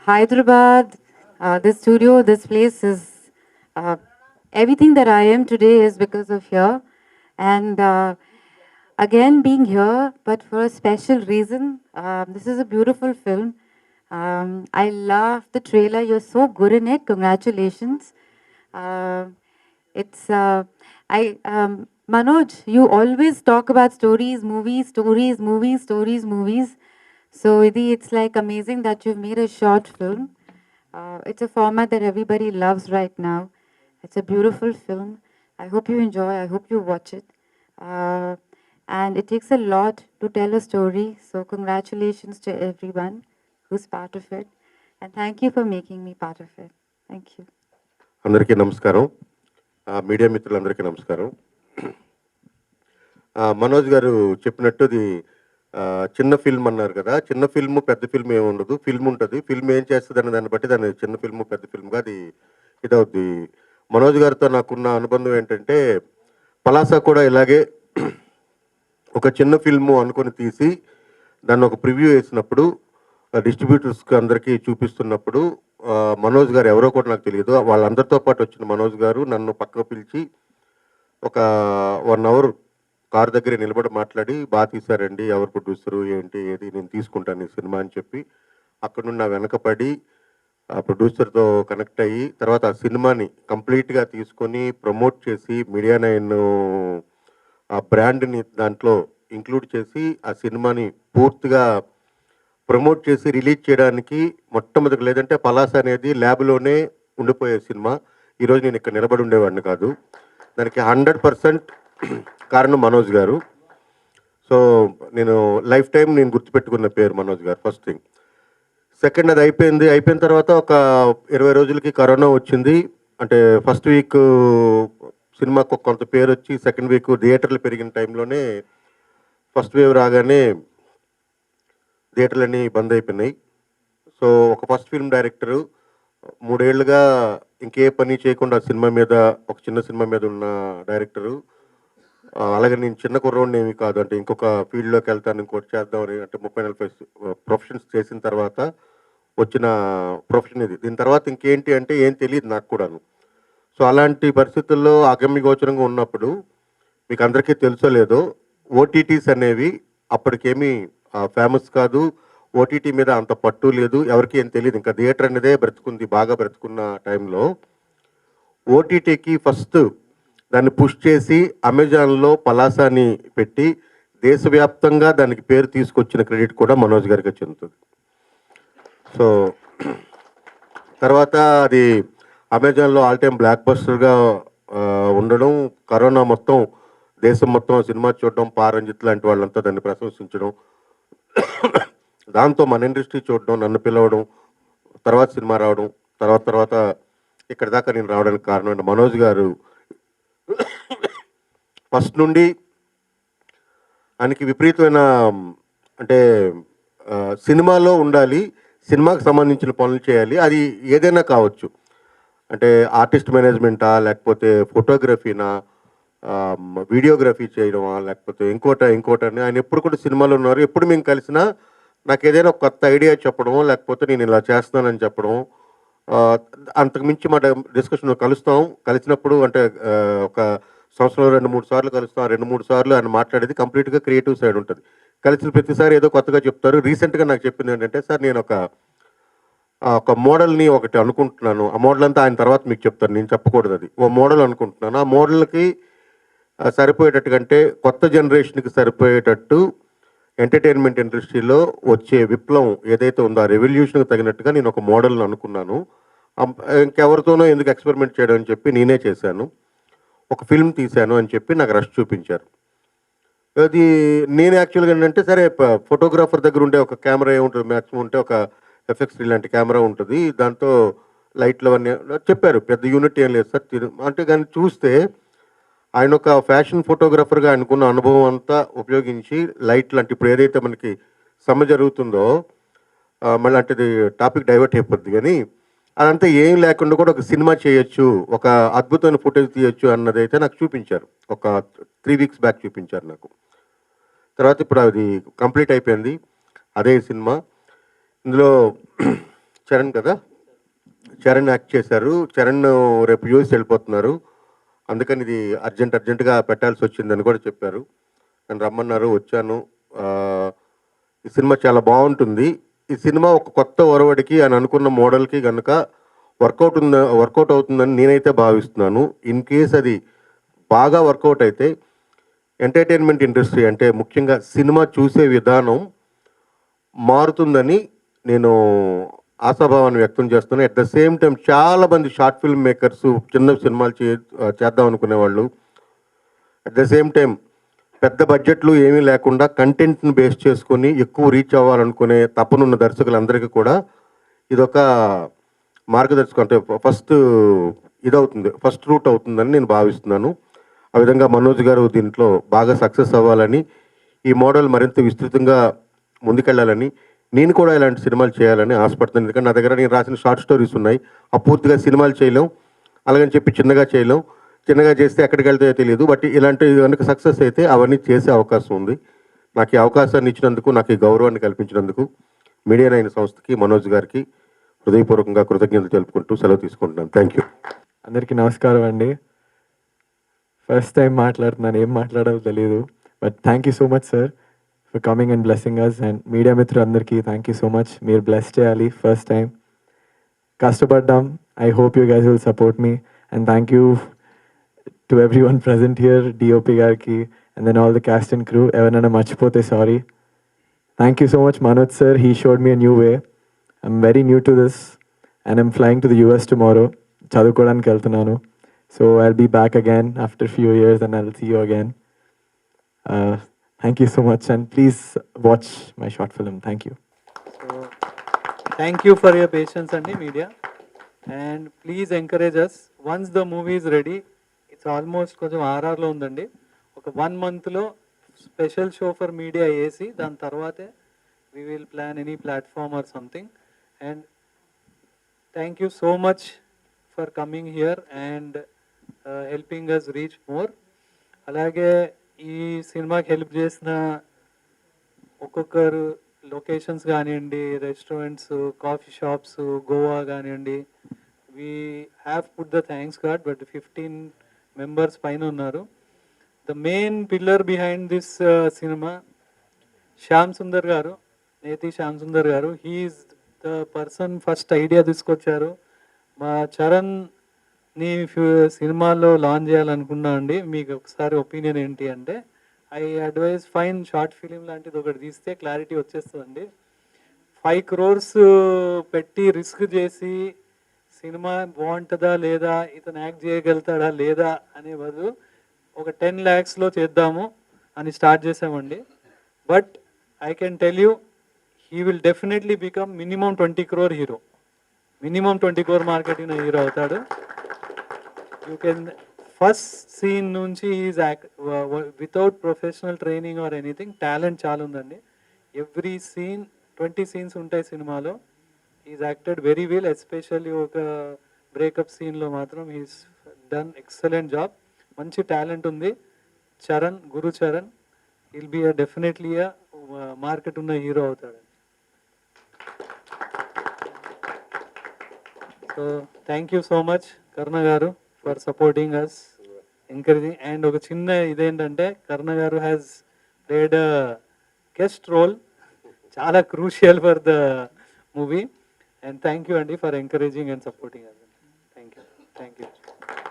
Hyderabad, this studio, this place is uh, everything that I am today is because of here. And again, being here, but for a special reason. This is a beautiful film. I love the trailer. You're so good in it. Congratulations. Uh, it's Manoj. You always talk about stories, movies, stories, movies, stories, movies. So Idi, it's like amazing that you've made a short film. It's a format that everybody loves right now. It's a beautiful film. I hope you enjoy. I hope you watch it. Uh, and it takes a lot to tell a story. So congratulations to everyone who's part of it. And thank you for making me part of it. Thank you. అందరికీ నమస్కారం. Media మిత్రులందరికీ నమస్కారం. మనోజ్ గారు చెప్పినట్టు ఇది చిన్న film అన్నారు కదా. చిన్న ఫిల్మ్ పెద్ద ఫిల్మ్ ఏమి ఉండదు. ఫిల్మ్ ఉంటుంది. ఫిల్మ్ ఏం చేస్తుంది అనే దాన్ని బట్టి దాన్ని చిన్న ఫిల్మ్ పెద్ద ఫిల్మ్గా అది ఇదవుద్ది. మనోజ్ గారితో నాకున్న అనుబంధం ఏంటంటే పలాస కూడా ఇలాగే ఒక చిన్న ఫిల్ము అనుకొని తీసి దాన్ని ఒక ప్రివ్యూ వేసినప్పుడు డిస్ట్రిబ్యూటర్స్కి అందరికీ చూపిస్తున్నప్పుడు మనోజ్ గారు ఎవరో కూడా నాకు తెలియదు. వాళ్ళందరితో పాటు వచ్చిన మనోజ్ గారు నన్ను పక్కకు పిలిచి ఒక 1 అవర్ కారు దగ్గర నిలబడి మాట్లాడి, బాగా తీశారండి, ఎవరు ప్రొడ్యూసరు, ఏంటి, ఏది, నేను తీసుకుంటాను ఈ సినిమా అని చెప్పి అక్కడ నుండి నా వెనకపడి ఆ ప్రొడ్యూసర్తో కనెక్ట్ అయ్యి తర్వాత ఆ సినిమాని కంప్లీట్గా తీసుకొని ప్రమోట్ చేసి మీడియా 9 ఆ బ్రాండ్ని దాంట్లో ఇంక్లూడ్ చేసి ఆ సినిమాని పూర్తిగా ప్రమోట్ చేసి రిలీజ్ చేయడానికి మొట్టమొదటి, లేదంటే పలాస అనేది ల్యాబ్లోనే ఉండిపోయే సినిమా. ఈరోజు నేను ఇక్కడ నిలబడి ఉండేవాడిని కాదు. దానికి 100% కారణం మనోజ్ గారు. సో నేను లైఫ్ టైం నేను గుర్తుపెట్టుకున్న పేరు మనోజ్ గారు, ఫస్ట్ థింగ్. సెకండ్, అది అయిపోయిన తర్వాత ఒక 20 రోజులకి కరోనా వచ్చింది. అంటే ఫస్ట్ వీక్ సినిమాకు కొంత పేరు వచ్చి సెకండ్ వీక్ థియేటర్లు పెరిగిన టైంలోనే ఫస్ట్ వేవ్ రాగానే థియేటర్లన్నీ బంద్ అయిపోయినాయి. సో ఒక ఫస్ట్ ఫిల్మ్ డైరెక్టరు 3 ఏళ్ళుగా ఇంకే పని చేయకుండా సినిమా మీద, ఒక చిన్న సినిమా మీద ఉన్న డైరెక్టరు, అలాగే నేను చిన్న కుర్రోడిని ఏమి కాదు, అంటే ఇంకొక ఫీల్డ్లోకి వెళ్తాను, ఇంకోటి చేద్దామని, అంటే 30-40 ప్రొఫెషన్స్ చేసిన తర్వాత వచ్చిన ప్రొఫెషన్ ఇది. దీని తర్వాత ఇంకేంటి అంటే ఏం తెలియదు నాకు కూడాను. సో అలాంటి పరిస్థితుల్లో అగమ్యగోచరంగా ఉన్నప్పుడు మీకు అందరికీ తెలుసో లేదో ఓటీటీస్ అనేవి అప్పటికేమీ ఫేమస్ కాదు. ఓటీటీ మీద అంత పట్టు లేదు, ఎవరికి ఏం తెలియదు. ఇంకా థియేటర్ అనేదే బ్రతుకుంది, బాగా బ్రతుకున్న టైంలో ఓటీటీకి ఫస్ట్ దాన్ని పుష్ చేసి అమెజాన్లో పలాసాని పెట్టి దేశవ్యాప్తంగా దానికి పేరు తీసుకొచ్చిన క్రెడిట్ కూడా మనోజ్ గారికి చెందుతుంది. సో తర్వాత అది అమెజాన్లో ఆల్ టైమ్ బ్లాక్ బస్టర్గా ఉండడం, కరోనా మొత్తం దేశం మొత్తం సినిమా చూడడం, పారంజిత్ లాంటి వాళ్ళంతా దాన్ని ప్రశంసించడం, దాంతో మన ఇండస్ట్రీ చూడడం, నన్ను పిలవడం, తర్వాత సినిమా రావడం, తర్వాత ఇక్కడ దాకా నేను రావడానికి కారణం అంటే మనోజ్ గారు ఫస్ట్ నుండి ఆయనకి విపరీతమైన, అంటే సినిమాలో ఉండాలి, సినిమాకి సంబంధించిన పనులు చేయాలి, అది ఏదైనా కావచ్చు. అంటే ఆర్టిస్ట్ మేనేజ్మెంటా, లేకపోతే ఫోటోగ్రఫీనా, వీడియోగ్రఫీ చేయడమా, లేకపోతే ఇంకోటని ఆయన ఎప్పుడు కూడా సినిమాలో ఉన్నారు. ఎప్పుడు మేము కలిసినా నాకు ఏదైనా ఒక కొత్త ఐడియా చెప్పడమో, లేకపోతే నేను ఇలా చేస్తున్నానని చెప్పడం, అంతకుమించి మా డిస్కషన్ కలిసినప్పుడు అంటే ఒక సంవత్సరంలో 2-3 సార్లు కలుస్తాం. 2-3 సార్లు ఆయన మాట్లాడేది కంప్లీట్గా క్రియేటివ్ సైడ్ ఉంటుంది. కలిసిన ప్రతిసారి ఏదో కొత్తగా చెప్తారు. రీసెంట్గా నాకు చెప్పింది ఏంటంటే, సార్ నేను ఒక మోడల్ని ఒకటి అనుకుంటున్నాను, ఆ మోడల్ అంతా ఆయన తర్వాత మీకు చెప్తాను, నేను చెప్పకూడదు, అది ఓ మోడల్ అనుకుంటున్నాను. ఆ మోడల్కి సరిపోయేటట్టు కంటే కొత్త జనరేషన్కి సరిపోయేటట్టు ఎంటర్టైన్మెంట్ ఇండస్ట్రీలో వచ్చే విప్లవం ఏదైతే ఉందో ఆ రెవల్యూషన్కి తగినట్టుగా నేను ఒక మోడల్ని అనుకున్నాను. ఇంకెవరితోనో ఎందుకు ఎక్స్పెరిమెంట్ చేయడం అని చెప్పి నేనే చేశాను, ఒక ఫిల్మ్ తీశాను అని చెప్పి నాకు రష్ చూపించారు. అది నేను యాక్చువల్గా ఏంటంటే, సరే ఫోటోగ్రాఫర్ దగ్గర ఉండే ఒక కెమెరా ఏముంటుంది, మ్యాక్సిమం ఉంటే ఒక FX3 లాంటి కెమెరా ఉంటుంది, దాంతో లైట్లు అవన్నీ చెప్పారు, పెద్ద యూనిట్ ఏం లేదు సార్ అంటే. కానీ చూస్తే ఆయన ఒక ఫ్యాషన్ ఫోటోగ్రాఫర్గా అనుకున్న అనుభవం అంతా ఉపయోగించి లైట్లు, అంటే ఇప్పుడు ఏదైతే మనకి సమ్మె జరుగుతుందో, మళ్ళీ అంటే టాపిక్ డైవర్ట్ అయిపోద్ది, కానీ అదంతా ఏం లేకుండా కూడా ఒక సినిమా చేయొచ్చు, ఒక అద్భుతమైన ఫుటేజ్ తీయొచ్చు అన్నది అయితే నాకు చూపించారు. ఒక 3 వీక్స్ బ్యాక్ చూపించారు నాకు. తర్వాత ఇప్పుడు అది కంప్లీట్ అయిపోయింది, అదే సినిమా. ఇందులో చరణ్ కదా, చరణ్ యాక్ట్ చేశారు. చరణ్ రేపు యూఎస్ వెళ్ళిపోతున్నారు, అందుకని ఇది అర్జెంటుగా పెట్టాల్సి వచ్చిందని కూడా చెప్పారు. నన్ను రమ్మన్నారు, వచ్చాను. ఆ, ఈ సినిమా చాలా బాగుంటుంది. ఈ సినిమా ఒక కొత్త ఒరవడికి అని అనుకున్న మోడల్కి కనుక వర్కౌట్ అవుతుందని నేనైతే భావిస్తున్నాను. ఇన్ కేస్ అది బాగా వర్కౌట్ అయితే ఎంటర్టైన్మెంట్ ఇండస్ట్రీ అంటే ముఖ్యంగా సినిమా చూసే విధానం మారుతుందని నేను ఆశాభావాన్ని వ్యక్తం చేస్తున్నాను. అట్ ద సేమ్ టైం చాలామంది షార్ట్ ఫిల్మ్ మేకర్స్ చిన్న సినిమాలు చేద్దాం అనుకునేవాళ్ళు, అట్ ద సేమ్ టైం పెద్ద బడ్జెట్లు ఏమీ లేకుండా కంటెంట్ని బేస్ చేసుకొని ఎక్కువ రీచ్ అవ్వాలనుకునే తపనున్న దర్శకులందరికీ కూడా ఇదొక మార్గదర్శకం, అంటే ఫస్ట్ రూట్ అవుతుందని నేను భావిస్తున్నాను. ఆ విధంగా మనోజ్ గారు దీంట్లో బాగా సక్సెస్ అవ్వాలని, ఈ మోడల్ మరింత విస్తృతంగా ముందుకెళ్ళాలని, నేను కూడా ఇలాంటి సినిమాలు చేయాలని ఆశపడుతున్నాను. ఎందుకంటే నా దగ్గర నేను రాసిన షార్ట్ స్టోరీస్ ఉన్నాయి. పూర్తిగా సినిమాలు చేయలేం, అలాగని చెప్పి చిన్నగా చేస్తే ఎక్కడికి వెళ్తాయో తెలియదు. బట్ ఇలాంటి కనుక సక్సెస్ అయితే అవన్నీ చేసే అవకాశం ఉంది. నాకు ఈ అవకాశాన్ని ఇచ్చినందుకు, నాకు ఈ గౌరవాన్ని కల్పించినందుకు మీడియా నైన్ సంస్థకి, మనోజ్ గారికి హృదయపూర్వకంగా కృతజ్ఞతలు తెలుపుకుంటూ సెలవు తీసుకుంటున్నాను. Thank you. అందరికీ నమస్కారం అండి. ఫస్ట్ టైం మాట్లాడుతున్నాను, ఏం మాట్లాడాలో తెలియదు. But thank you so much sir for coming and blessing us. And media మిత్రులందరికీ థ్యాంక్ యూ సో మచ్. మీరు బ్లెస్ చేయాలి. ఫస్ట్ టైం కష్టపడ్డాం. I hope you guys will support me. And thank you to everyone present here, DOP గారికి, and then all the cast and crew. ఎవరైనా మర్చిపోతే sorry. Thank you so much, Manoj sir. He showed me a new way. I'm very new to this, and I'm flying to the US tomorrow. చదువుకోవడానికి వెళ్తున్నాను. So I'll be back again after a few years, and I'll see you again. Thank you so much, and please watch my short film. Thank you. So, thank you for your patience and media, and please encourage us. Once the movie is ready, it's almost కొంచెం ఆర్ఆర్లో ఉందండి. ఒక 1 monthలో special show for media వేసి దాని తర్వాతే we will plan any platform or something. And thank you so much for coming here and helping us reach more. అలాగే ఈ సినిమాకి హెల్ప్ చేసిన ఒక్కొక్కరు లొకేషన్స్ కానివ్వండి, రెస్టారెంట్స్, కాఫీ షాప్స్, గోవా కానివ్వండి, we have put the thanks card. But 15 members పైన ఉన్నారు. The main pillar behind this cinema, Shyam Sundar garu, Nethi Shyam Sundar garu, he is the person first idea తీసుకొచ్చారు. మా చరణ్ ని సినిమాలో launch చేయాలనుకున్నా అండి. మీకు ఒకసారి ఒపీనియన్ ఏంటి అంటే, I advise fine short film లాంటిది ఒకటి తీస్తే క్లారిటీ వచ్చేస్తుందండి. 5 crores పెట్టి రిస్క్ చేసి సినిమా బాగుంటుందా లేదా, ఇతను యాక్ట్ చేయగలుగుతాడా లేదా అనే బదులు ఒక 10 lakhsలో చేద్దాము అని స్టార్ట్ చేసామండి. But I can tell you, he will definitely become minimum 20 crore hero. Minimum 20 crore marketing hero అవుతాడు. యూ కెన్ ఫస్ట్ సీన్ నుంచి is without professional training or anything, talent చాలా ఉందండి. ఎవ్రీ సీన్ 20 scenes ఉంటాయి సినిమాలో. Is acted very well, especially ఒక breakup సీన్లో మాత్రం he's done excellent job. మంచి టాలెంట్ ఉంది. Charan, Guru Charan will be definitely market ఉన్న హీరో అవుతాడు. So thank you so much Karna గారు for supporting us, encouraging. And ఒక చిన్న ఇదేంటంటే, కర్ణ గారు హ్యాస్ ప్లేడ్ గెస్ట్ రోల్, చాలా crucial for the movie. And thank you అండి for encouraging and supporting us. Thank you.